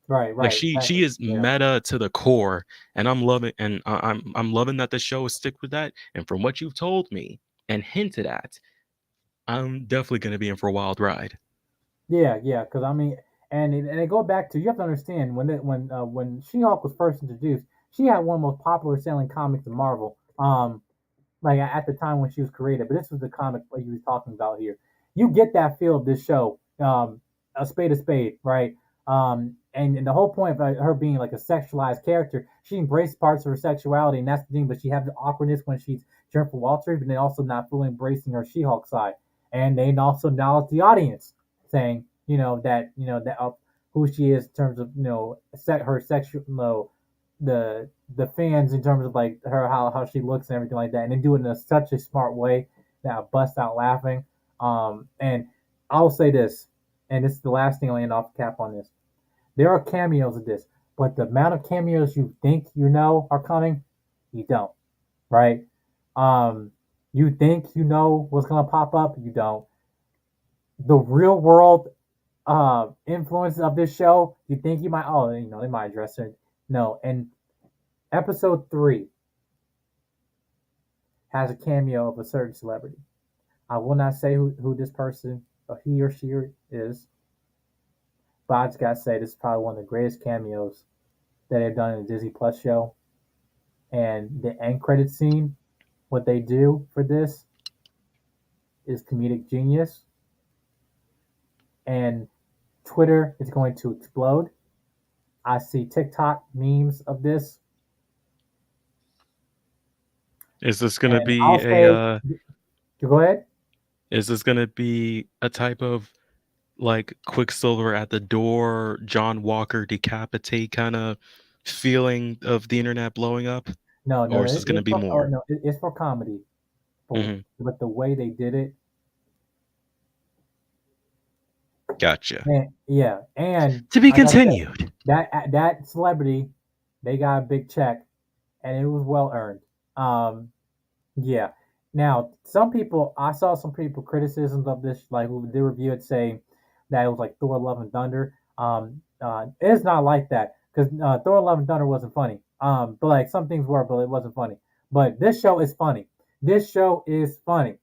Right. Like, she is meta to the core, and I'm loving that the show is stick with that. And from what you've told me and hinted at, I'm definitely gonna be in for a wild ride. Yeah, because I mean, and they go back to, you have to understand when She-Hulk was first introduced, she had one of the most popular selling comics in Marvel. Like at the time when she was created, but this was the comic what you was talking about here. You get that feel of this show, a spade, right? And the whole point of her being like a sexualized character, she embraced parts of her sexuality, and that's the thing. But she has the awkwardness when she's Jennifer Walters, but then also not fully embracing her She-Hulk side. And they also acknowledge the audience, saying, that who she is in terms of her sexual, the fans in terms of like her how she looks and everything like that, and then do it in such a smart way that I bust out laughing. And I'll say this, and this is the last thing I'll end off cap on this. There are cameos of this, but the amount of cameos you think are coming, you don't, right? You think what's gonna pop up, you don't. The real world influences of this show, you think you might, they might address it. No, and episode 3 has a cameo of a certain celebrity. I will not say who this person, or he or she is, but I just gotta say this is probably one of the greatest cameos that they've done in a Disney Plus show. And the end credit scene, what they do for this is comedic genius. And Twitter is going to explode. I see TikTok memes of this. Is this gonna be I'll say, go ahead. Is this gonna be a type of like Quicksilver at the door, John Walker decapitate kind of feeling of the internet blowing up? No, Or is this gonna be more? no, it's for comedy. But the way they did it, Gotcha. and To be like I said, continued. that celebrity, they got a big check, and it was well earned. Yeah. Now, I saw some people criticisms of this, like who did review it, saying that it was like Thor: Love and Thunder. It's not like that because Thor: Love and Thunder wasn't funny. But like some things were, but it wasn't funny. But this show is funny. This show is funny.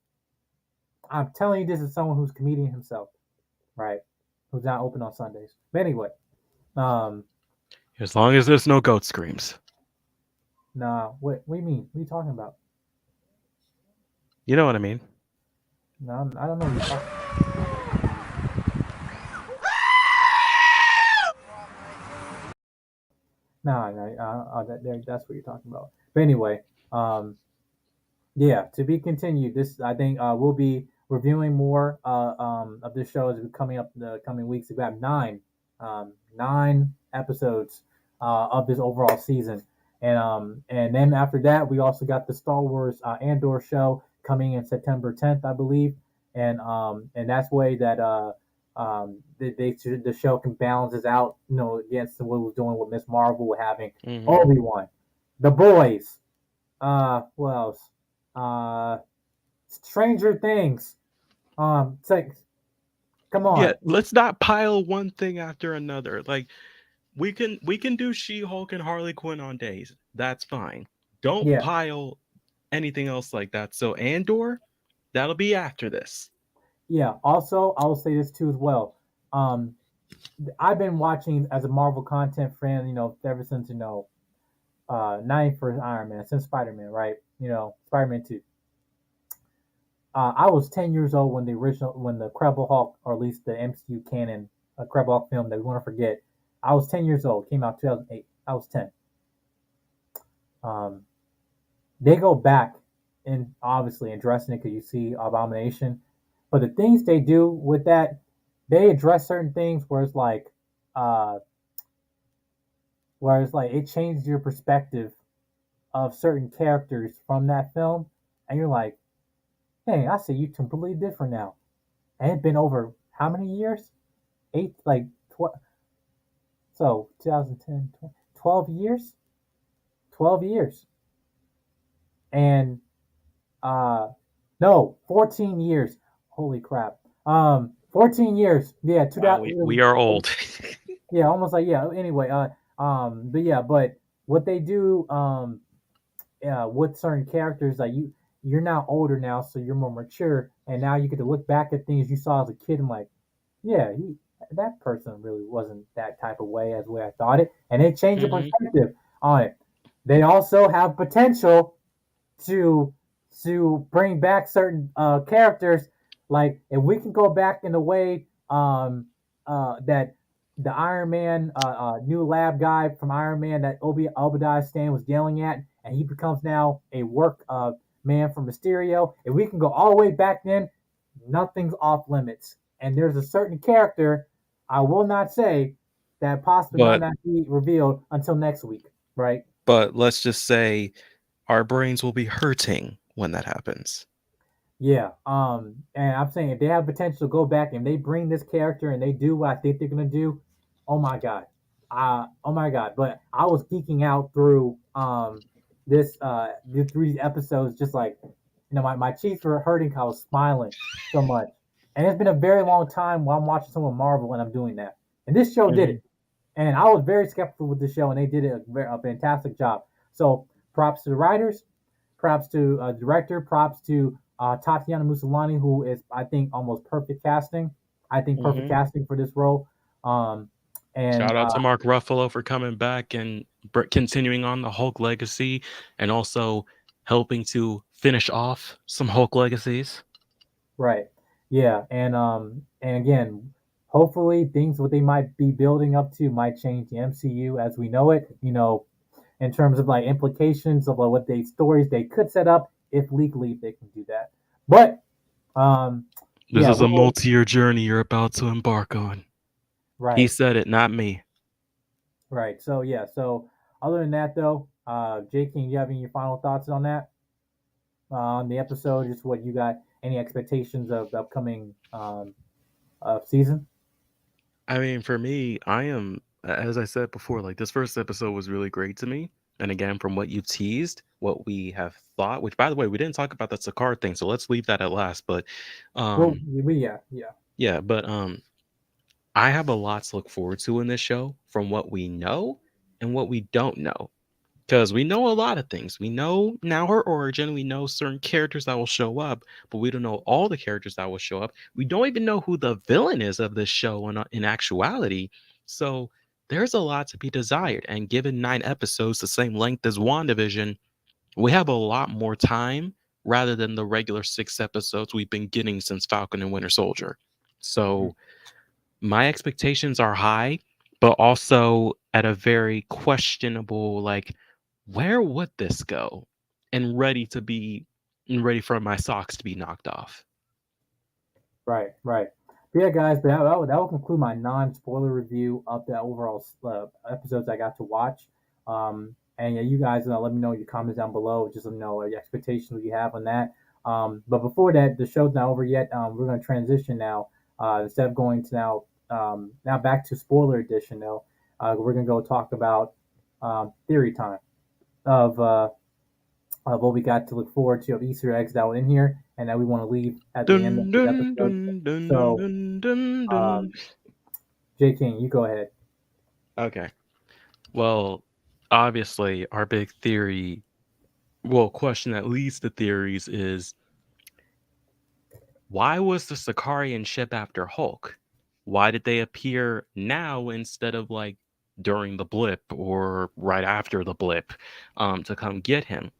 I'm telling you, this is someone who's a comedian himself, right? Who's not open on Sundays. But anyway, As long as there's no goat screams. nah. What do you mean? What are you talking about? You know what I mean? No, I don't know what you're talking about. That's what you're talking about. But anyway, yeah, to be continued. This, I think, we'll be reviewing more of this show as we coming up in the coming weeks. We have nine episodes of this overall season, and then after that, we also got the Star Wars Andor show coming in September 10th, I believe, and that's way that the show can balances out, against what we're doing with Miss Marvel, with having Obi-Wan, The Boys, what else? Stranger Things. It's like, come on. Yeah, let's not pile one thing after another. Like, we can do She-Hulk and Harley Quinn on days. That's fine. Don't pile anything else like that. So Andor, that'll be after this. Yeah. Also, I will say this too as well. I've been watching as a Marvel content fan, ever since not for Iron Man, since Spider-Man, right? Spider-Man 2. I was 10 years old when the Incredible Hulk, or at least the MCU canon Incredible Hulk film that we want to forget. I was 10 years old. Came out 2008. I was 10. They go back and obviously addressing it because you see Abomination, but the things they do with that, they address certain things where it's like it changes your perspective of certain characters from that film, and you're like, hey, I see you completely different now. And it's been over how many years? 2010, 12 years? 12 years. And, no, 14 years. Holy crap. 14 years. Yeah, Wow, we are old. Yeah, almost like, yeah, anyway, but what they do, with certain characters, like you're now older now, so you're more mature, and now you get to look back at things you saw as a kid and like, yeah, that person really wasn't that type of way as the way I thought it, and they change your Hmm. perspective on it. They also have potential to bring back certain characters. Like if we can go back in the way that the Iron Man new lab guy from Iron Man that Obadiah Stane was yelling at, and he becomes now a work man for Mysterio. If we can go all the way back then, nothing's off limits. And there's a certain character I will not say that possibly might But not be revealed until next week, right? let's just say our brains will be hurting when that happens. Yeah. And I'm saying if they have potential to go back and they bring this character and they do what I think they're gonna do, oh my god. Oh my god. But I was geeking out through these 3 episodes, just like my cheeks were hurting 'cause I was smiling so much. And it's been a very long time while I'm watching someone Marvel and I'm doing that. And this show did Mhm. it. And I was very skeptical with the show, and they did a fantastic job. So props to the writers, props to director, props to Tatiana Maslany, who is, I think, almost perfect casting. I think perfect Mhm. casting for this role. Um, and Shout out to Mark Ruffalo for coming back and continuing on the Hulk legacy, and also helping to finish off some Hulk legacies. Right, yeah, and again, hopefully things what they might be building up to might change the MCU as we know it. In terms of like implications of what they stories they could set up if legally they can do that. But This yeah, is a multi-year journey you're about to embark on. He right, said it, not me. right. So yeah, so other than that though, Jake, can you have any final thoughts on that on the episode? Just what you got? Any expectations of the upcoming season? I mean, for me, I am, as I said before, like this first episode was really great to me. And again, from what you teased, what we have thought, which by the way, we didn't talk about the Sakar thing, so let's leave that at last. But Well, um yeah, yeah, but I have a lot to look forward to in this show from what we know and what we don't know. Because we know a lot of things. We know now her origin. We know certain characters that will show up, but we don't know all the characters that will show up. We don't even know who the villain is of this show in actuality. So there's a lot to be desired. And given 9 episodes, the same length as WandaVision, we have a lot more time rather than the regular 6 episodes we've been getting since Falcon and Winter Soldier. So my expectations are high, but also at a very questionable, like, where would this go? And ready for my socks to be knocked off. right, right. But yeah, guys, but that will conclude my non-spoiler review of the overall episodes I got to watch. And yeah, you guys let me know in your comments down below. Just let me know the expectations you have on that. But before that, the show's not over yet. We're going to transition now. Instead of going to now back to spoiler edition though, we're going to go talk about theory time of what we got to look forward to of Easter eggs that were in here and that we want to leave at the end of Dun, this dun, episode. dun, dun, So, dun, dun, dun. um, J King, you go ahead. Okay. Well, obviously, our big theory, well, question that leads to theories is why was the Sicarian ship after Hulk? Why did they appear now instead of like during the blip or right after the blip to come get him?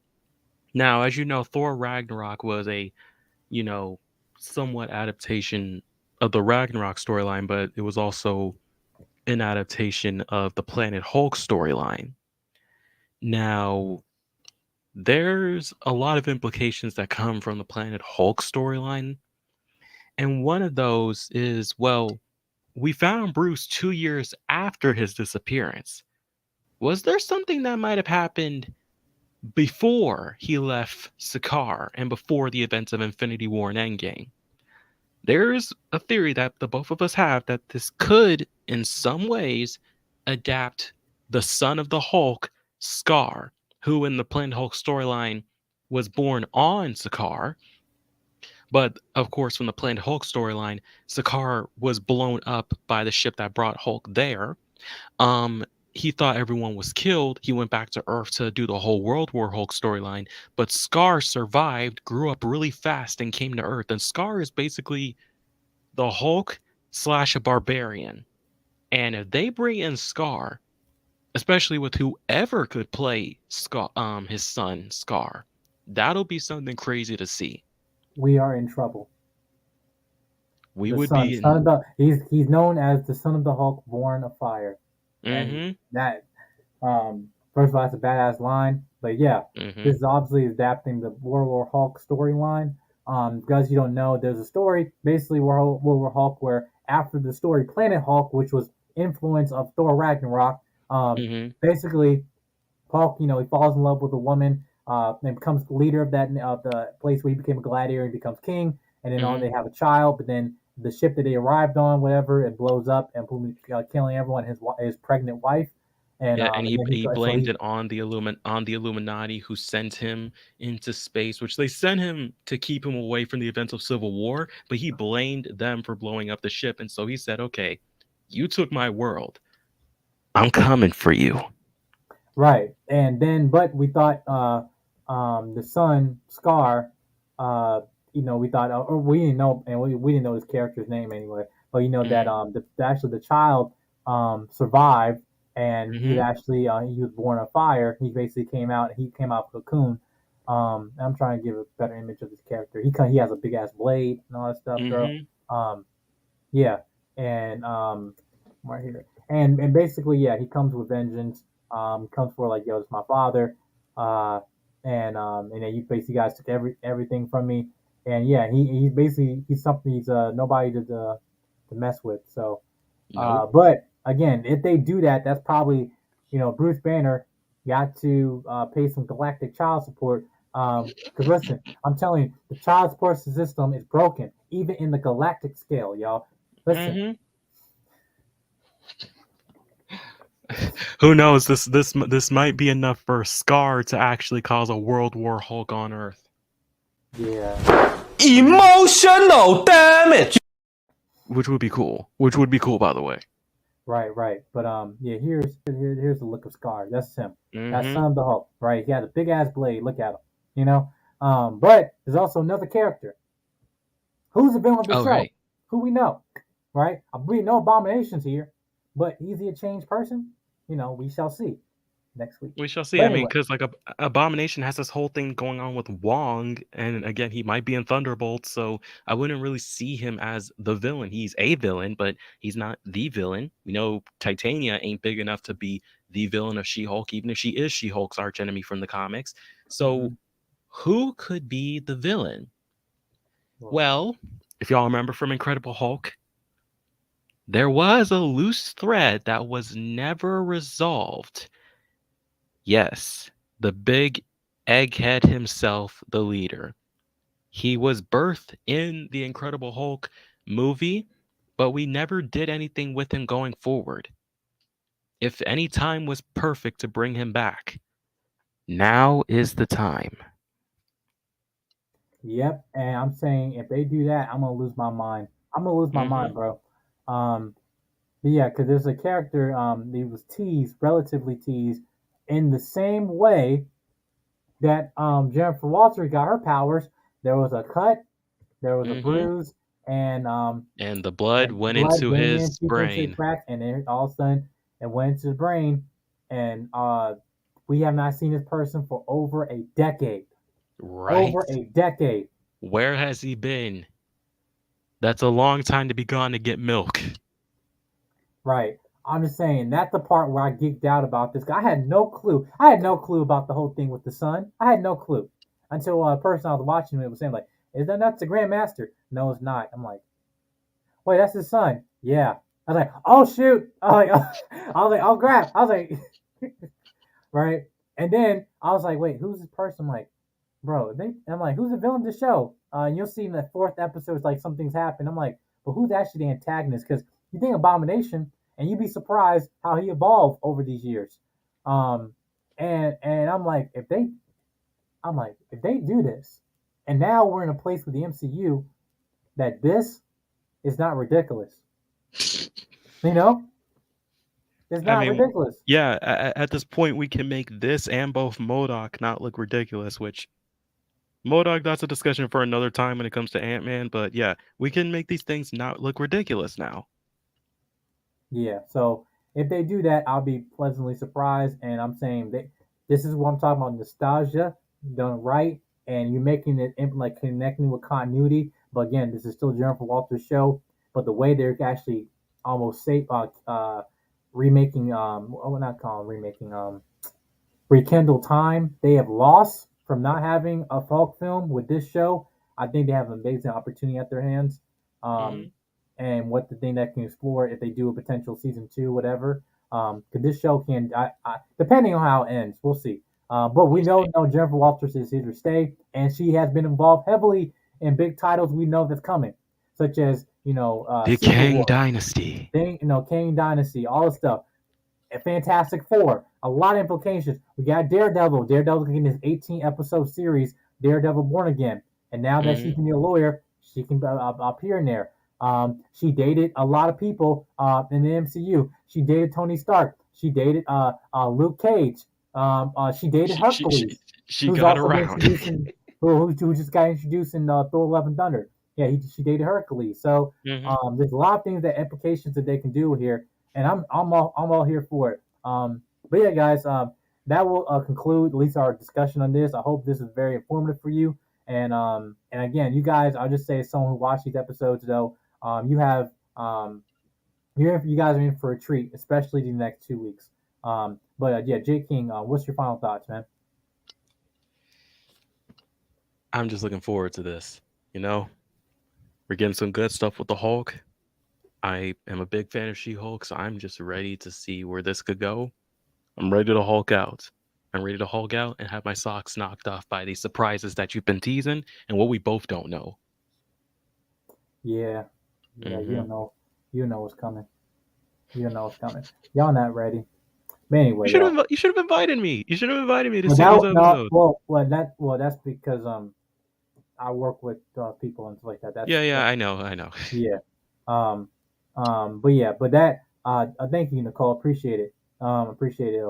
Now, as you know, Thor Ragnarok was a, you know, somewhat adaptation of the Ragnarok storyline, but it was also an adaptation of the Planet Hulk storyline. Now, there's a lot of implications that come from the Planet Hulk storyline. And one of those is, well, we found Bruce 2 years after his disappearance. Was there something that might have happened before he left Sakaar and before the events of Infinity War and Endgame? There's a theory that the both of us have that this could, in some ways, adapt the son of the Hulk, Scar, who in the Planet Hulk storyline was born on Sakaar. But of course, from the Planet Hulk storyline, Sakaar was blown up by the ship that brought Hulk there. Um, he thought everyone was killed. He went back to Earth to do the whole World War Hulk storyline. But Scar survived, grew up really fast, and came to Earth. And Scar is basically the Hulk / a barbarian. And if they bring in Scar, especially with whoever could play Scar, his son Scar, that'll be something crazy to see. We are in trouble. We The would son, be in. son of the, he's known as the son of the Hulk, born of fire. Mm-hmm. And that, first of all, that's a badass line. But yeah, Mm-hmm. this is obviously adapting the World War Hulk storyline. Because you don't know, there's a story basically World War Hulk where after the story Planet Hulk, which was influence of Thor Ragnarok, Mm-hmm. basically Hulk, he falls in love with a woman, and becomes the leader of the place where he became a gladiator and becomes king. And then on Mhm. they have a child, but then the ship that they arrived on, whatever, it blows up and killing everyone, his pregnant wife. And Yeah, and he then he so blamed it on the Illuminati who sent him into space, which they sent him to keep him away from the events of Civil War, but he blamed them for blowing up the ship, and so he said, "Okay, you took my world. I'm coming for you." right. And then, but we thought the son Scar, we thought, or we didn't know, and we didn't know his character's name anyway. But that actually the child survived, and he Mhm. actually he was born on fire. He basically came out of cocoon. I'm trying to give a better image of his character. He has a big ass blade and all that stuff, bro. Mhm. Yeah, and right here, and basically, yeah, he comes with vengeance. Comes for like, yo, it's my father, and then you basically guys took everything from me, and yeah, he's basically he's something he's nobody to mess with. So, Nope. but again, if they do that, that's probably Bruce Banner got to pay some galactic child support. Because listen, I'm telling you, the child support system is broken, even in the galactic scale, y'all. Listen, Mhm. Who knows? This might be enough for Scar to actually cause a World War Hulk on Earth, yeah, Emotional damage. which would be cool. Which would be cool, by the way. right. But yeah, here's the look of Scar. That's him. That's Mhm. son of the Hulk, right? He has a big ass blade. Look at him, But there's also another character. Who's the villain of the Oh, show? right. Who we know, right? We know Abomination's here, but is he a changed person? We shall see next week. We shall see. But I mean, anyway, because like Abomination has this whole thing going on with Wong, and again, he might be in Thunderbolt, so I wouldn't really see him as the villain. He's a villain, but he's not the villain. We know Titania ain't big enough to be the villain of She-Hulk, even if she is She-Hulk's archenemy from the comics. So, who could be the villain? Well, if y'all remember from Incredible Hulk, there was a loose thread that was never resolved. Yes, the big egghead himself, the leader. He was birthed in the Incredible Hulk movie, but we never did anything with him going forward. If any time was perfect to bring him back, now is the time. yep. And I'm saying if they do that, I'm gonna lose my mind. I'm gonna lose my mind, bro. But yeah, because there's a character he was relatively teased, in the same way that Jennifer Walters got her powers. There was a cut, there was a bruise, and And the blood and went blood into went his into brain. crack, and then all of a sudden it went into his brain, and we have not seen this person for over a decade. Right? Over a decade. Where has he been? That's a long time to be gone to get milk. Right. I'm just saying that's the part where I geeked out about this. I had no clue. I had no clue about the whole thing with the sun. I had no clue until a person I was watching it was saying like, "Is that's the Grandmaster?" No, it's not. I'm like, "Wait, that's his son." Yeah. I was like, "Oh shoot!" "Oh crap!" I was like, right. And then I was like, "Wait, who's this person?" I'm like, "Bro," I'm like, "Who's the villain of the show?" And you'll see in the fourth episode, it's like something's happened. I'm like, "But who's actually the antagonist?" Because you think Abomination, and you'd be surprised how he evolved over these years. And I'm like, if they do this, and now we're in a place with the MCU that this is not ridiculous, you know? It's not ridiculous. Yeah, at this point, we can make this and both MODOK not look ridiculous, which MODOK, that's a discussion for another time when it comes to Ant-Man. But yeah, we can make these things not look ridiculous now. Yeah. So if they do that, I'll be pleasantly surprised. And I'm saying that this is what I'm talking about: nostalgia done right, and you're making it like connecting with continuity. But again, this is still Jennifer Walters' show. But the way they're actually almost remaking, well, not calling remaking, rekindle time they have lost from not having a Hulk film with this show. I think they have an amazing opportunity at their hands. And what the thing that can explore if they do a potential season 2, whatever. Because this show can, depending on how it ends, we'll see. But we know Jennifer Walters is here to stay, and she has been involved heavily in big titles we know that's coming, such as the Kang Dynasty, Kang Dynasty, all this stuff. A Fantastic Four, a lot of implications. We got Daredevil. Daredevil's getting this 18-episode series, Daredevil Born Again, and now that she can be a lawyer, she can appear in there. She dated a lot of people in the MCU. She dated Tony Stark. She dated Luke Cage. She dated Hercules. She got around. who just got introduced in Thor: Love and Thunder. Yeah, she dated Hercules. So there's a lot of things that implications that they can do here, and I'm all here for it. But yeah, guys, that will conclude at least our discussion on this. I hope this is very informative for you. And again, you guys, I'll just say, as someone who watched these episodes, though, you guys are in for a treat, especially the next 2 weeks. But yeah, Jake King, what's your final thoughts, man? I'm just looking forward to this. We're getting some good stuff with the Hulk. I am a big fan of She-Hulk, so I'm just ready to see where this could go. I'm ready to Hulk out. I'm ready to Hulk out and have my socks knocked off by these surprises that you've been teasing and what we both don't know. Yeah, you know what's coming. You know what's coming. Y'all not ready. But anyway, you should have invited me. You should have invited me to see those episodes. That's because I work with people and stuff like that. I know. Yeah. But that thank you, Nicole. Appreciate it. Appreciate it.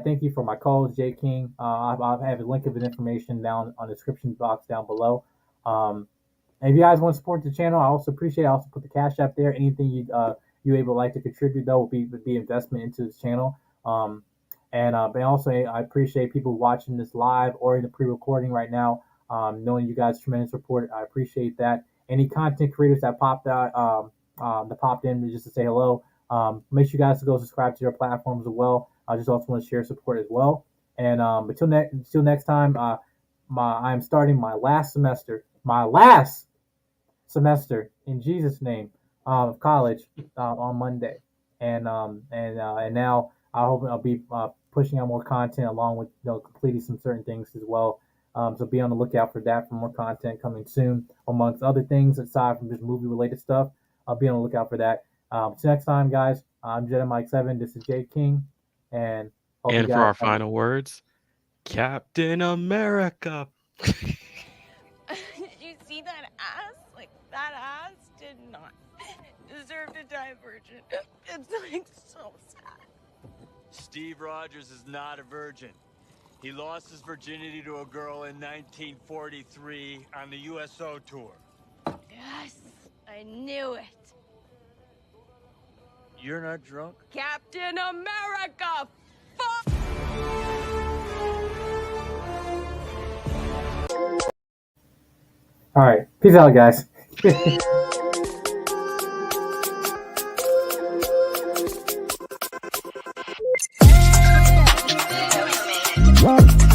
Thank you for my calls, Jay King. I'll have a link of the information down on the description box down below. And if you guys want to support the channel, I also appreciate it. I also put the Cash App there. Anything you able like to contribute, though, would be investment into this channel. But also I appreciate people watching this live or in the pre-recording right now. Knowing you guys' tremendous support, I appreciate that. Any content creators that popped in just to say hello, make sure you guys go subscribe to their platforms as well. I just also want to share support as well. And until next time, I'm starting my last semester in Jesus' name of college on Monday, and now I hope I'll be pushing out more content along with completing some certain things as well. So be on the lookout for that, for more content coming soon, amongst other things aside from just movie-related stuff. I'll be on the lookout for that. So next time, guys, I'm Jedi Mike 7. This is Jake King, and for our final words, Captain America. Did you see that ass? Like, that ass did not deserve to die a virgin. It's like so sad. Steve Rogers is not a virgin. He lost his virginity to a girl in 1943 on the USO tour. Yes, I knew it. You're not drunk? Captain America! Fuck! All right, peace out, guys. What?